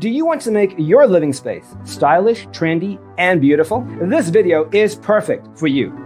Do you want to make your living space stylish, trendy, and beautiful? This video is perfect for you.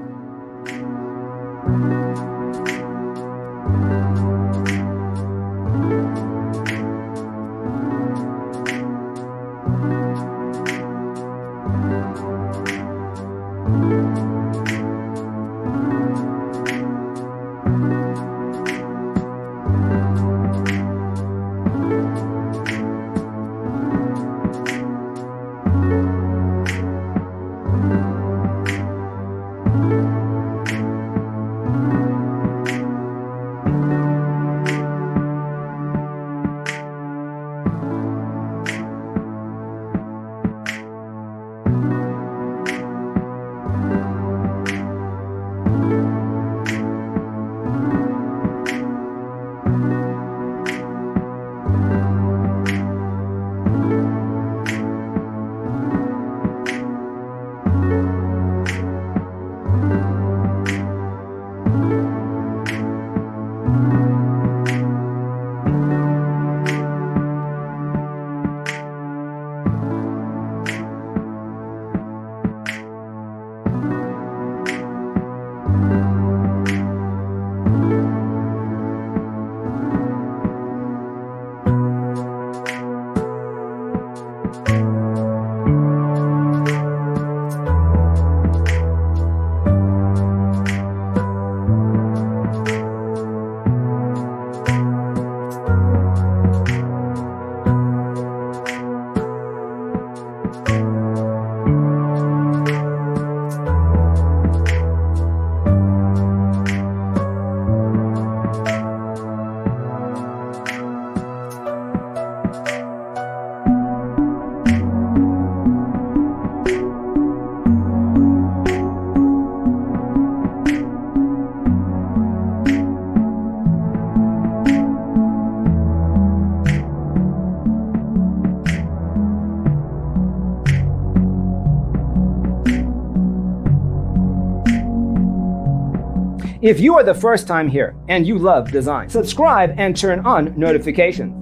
If you are the first time here and you love design, subscribe and turn on notifications.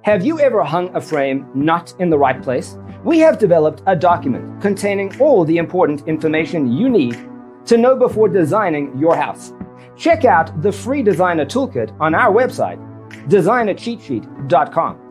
Have you ever hung a frame not in the right place? We have developed a document containing all the important information you need to know before designing your house. Check out the free designer toolkit on our website, designercheatsheet.com.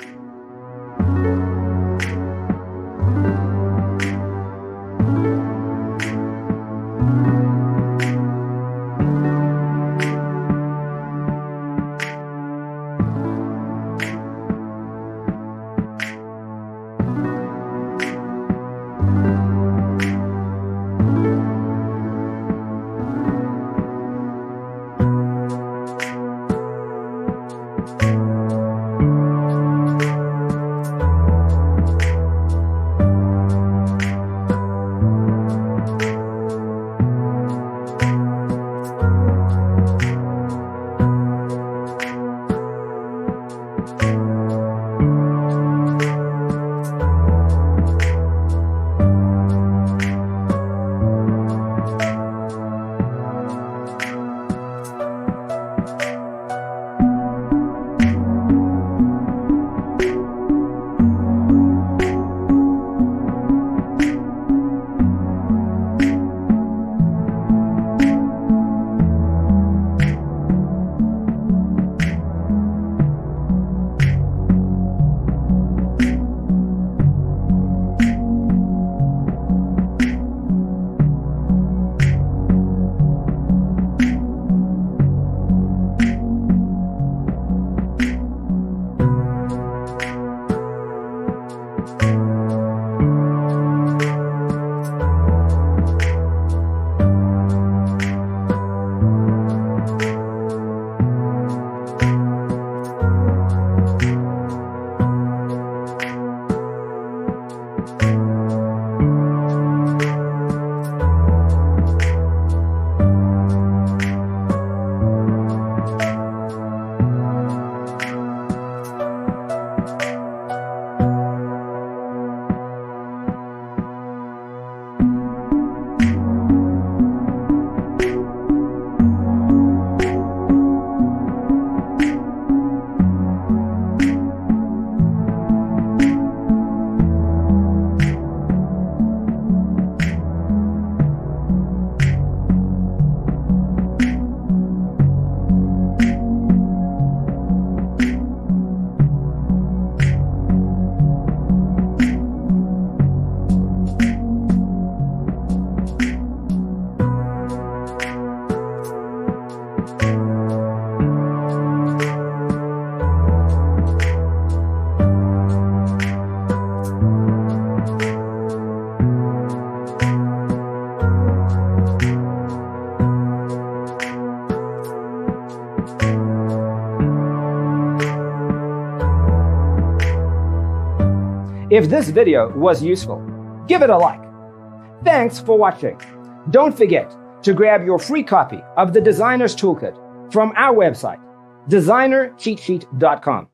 If this video was useful, give it a like. Thanks for watching. Don't forget to grab your free copy of the Designer's Toolkit from our website, designercheatsheet.com.